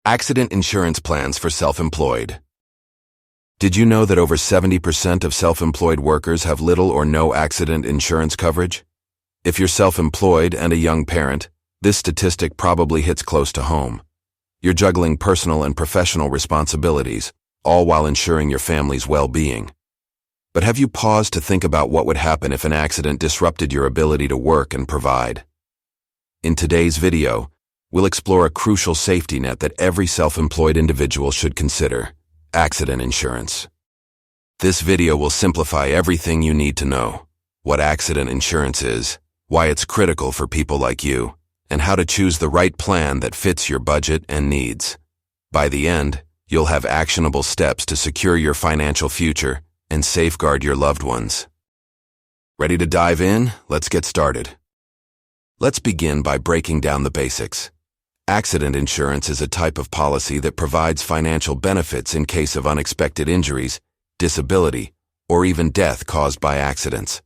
Accident insurance plans for self-employed. Did you know that over 70% of self-employed workers have little or no accident insurance coverage? If you're self-employed and a young parent, this statistic probably hits close to home. You're juggling personal and professional responsibilities, all while ensuring your family's well-being. But have you paused to think about what would happen if an accident disrupted your ability to work and provide? In today's video, we'll explore a crucial safety net that every self-employed individual should consider: accident insurance. This video will simplify everything you need to know: what accident insurance is, why it's critical for people like you, and how to choose the right plan that fits your budget and needs. By the end, you'll have actionable steps to secure your financial future and safeguard your loved ones. Ready to dive in? Let's get started. Let's begin by breaking down the basics. Accident insurance is a type of policy that provides financial benefits in case of unexpected injuries, disability, or even death caused by accidents.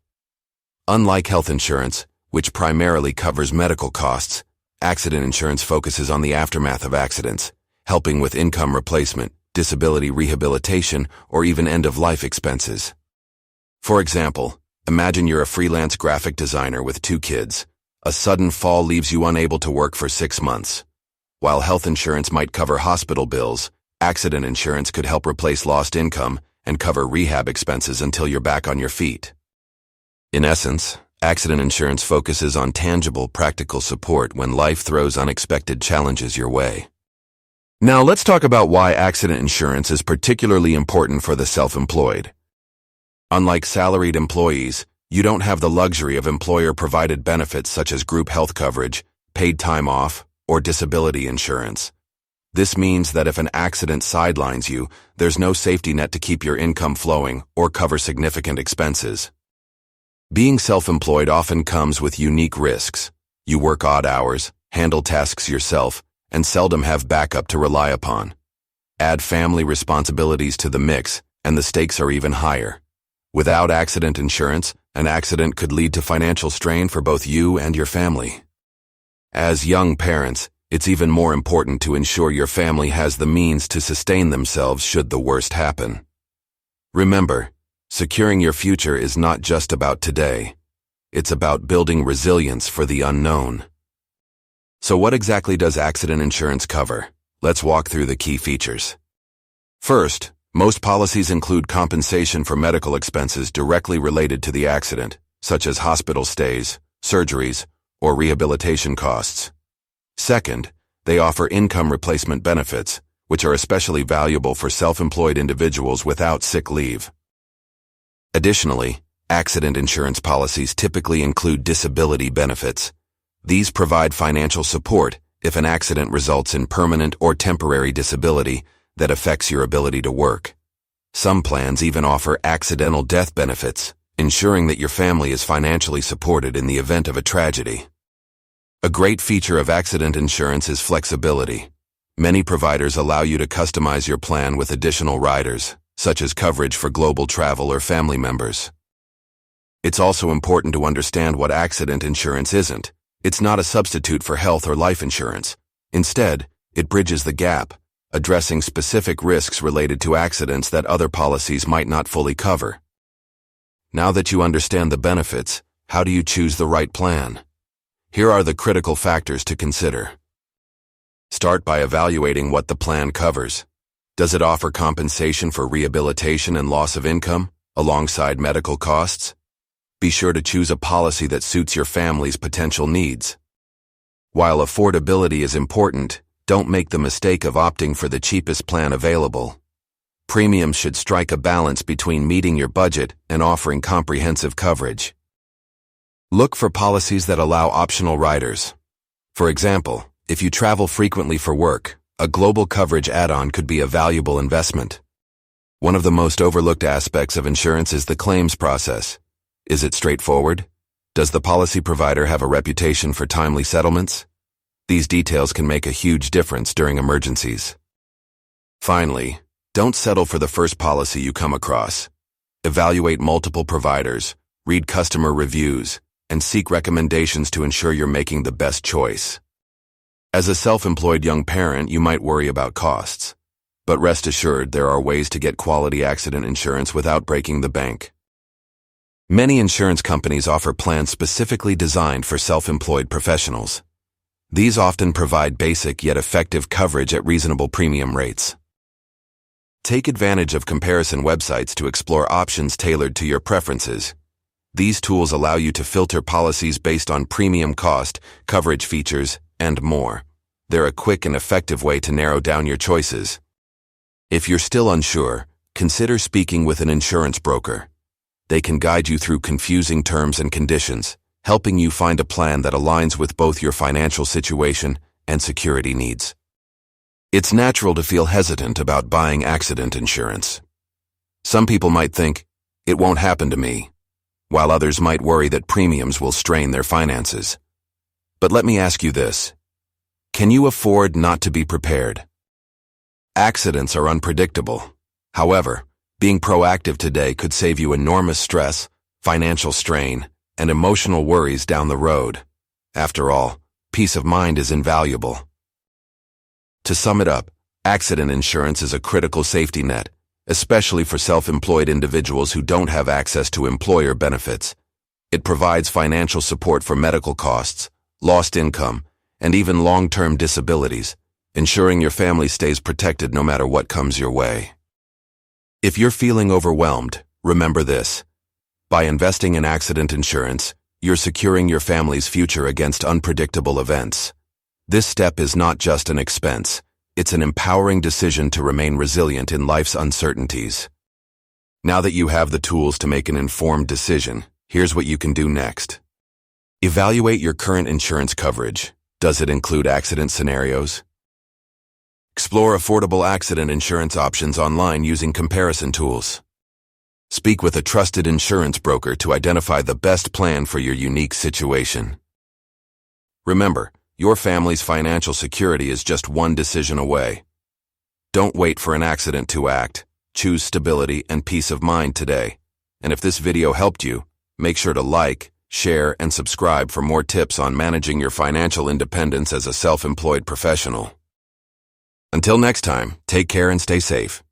Unlike health insurance, which primarily covers medical costs, accident insurance focuses on the aftermath of accidents, helping with income replacement, disability rehabilitation, or even end-of-life expenses. For example, imagine you're a freelance graphic designer with 2 kids. A sudden fall leaves you unable to work for 6 months. While health insurance might cover hospital bills, accident insurance could help replace lost income and cover rehab expenses until you're back on your feet. In essence, accident insurance focuses on tangible, practical support when life throws unexpected challenges your way. Now let's talk about why accident insurance is particularly important for the self-employed. Unlike salaried employees, you don't have the luxury of employer-provided benefits such as group health coverage, paid time off, or disability insurance. This means that if an accident sidelines you, there's no safety net to keep your income flowing or cover significant expenses. Being self-employed often comes with unique risks. You work odd hours, handle tasks yourself, and seldom have backup to rely upon. Add family responsibilities to the mix, and the stakes are even higher. Without accident insurance, an accident could lead to financial strain for both you and your family. As young parents, it's even more important to ensure your family has the means to sustain themselves should the worst happen. Remember, securing your future is not just about today. It's about building resilience for the unknown. So what exactly does accident insurance cover? Let's walk through the key features. First, most policies include compensation for medical expenses directly related to the accident, such as hospital stays, surgeries, or rehabilitation costs. Second, they offer income replacement benefits, which are especially valuable for self-employed individuals without sick leave. Additionally, accident insurance policies typically include disability benefits. These provide financial support if an accident results in permanent or temporary disability that affects your ability to work. Some plans even offer accidental death benefits, ensuring that your family is financially supported in the event of a tragedy. A great feature of accident insurance is flexibility. Many providers allow you to customize your plan with additional riders, such as coverage for global travel or family members. It's also important to understand what accident insurance isn't. It's not a substitute for health or life insurance. Instead, it bridges the gap, addressing specific risks related to accidents that other policies might not fully cover. Now that you understand the benefits, how do you choose the right plan? Here are the critical factors to consider. Start by evaluating what the plan covers. Does it offer compensation for rehabilitation and loss of income, alongside medical costs? Be sure to choose a policy that suits your family's potential needs. While affordability is important, don't make the mistake of opting for the cheapest plan available. Premiums should strike a balance between meeting your budget and offering comprehensive coverage. Look for policies that allow optional riders. For example, if you travel frequently for work, a global coverage add-on could be a valuable investment. One of the most overlooked aspects of insurance is the claims process. Is it straightforward? Does the policy provider have a reputation for timely settlements? These details can make a huge difference during emergencies. Finally, don't settle for the first policy you come across. Evaluate multiple providers, read customer reviews, and seek recommendations to ensure you're making the best choice. As a self-employed young parent, you might worry about costs. But rest assured, there are ways to get quality accident insurance without breaking the bank. Many insurance companies offer plans specifically designed for self-employed professionals. These often provide basic yet effective coverage at reasonable premium rates. Take advantage of comparison websites to explore options tailored to your preferences. These tools allow you to filter policies based on premium cost, coverage features, and more. They're a quick and effective way to narrow down your choices. If you're still unsure, consider speaking with an insurance broker. They can guide you through confusing terms and conditions, helping you find a plan that aligns with both your financial situation and security needs. It's natural to feel hesitant about buying accident insurance. Some people might think, it won't happen to me, while others might worry that premiums will strain their finances. But let me ask you this. Can you afford not to be prepared? Accidents are unpredictable. However, being proactive today could save you enormous stress, financial strain, and emotional worries down the road. After all, peace of mind is invaluable. To sum it up, accident insurance is a critical safety net, especially for self-employed individuals who don't have access to employer benefits. It provides financial support for medical costs, lost income, and even long-term disabilities, ensuring your family stays protected no matter what comes your way. If you're feeling overwhelmed, remember this. By investing in accident insurance, you're securing your family's future against unpredictable events. This step is not just an expense, it's an empowering decision to remain resilient in life's uncertainties. Now that you have the tools to make an informed decision, here's what you can do next. Evaluate your current insurance coverage. Does it include accident scenarios? Explore affordable accident insurance options online using comparison tools. Speak with a trusted insurance broker to identify the best plan for your unique situation. Remember, your family's financial security is just one decision away. Don't wait for an accident to act. Choose stability and peace of mind today. And if this video helped you, make sure to like, share, and subscribe for more tips on managing your financial independence as a self-employed professional. Until next time, take care and stay safe.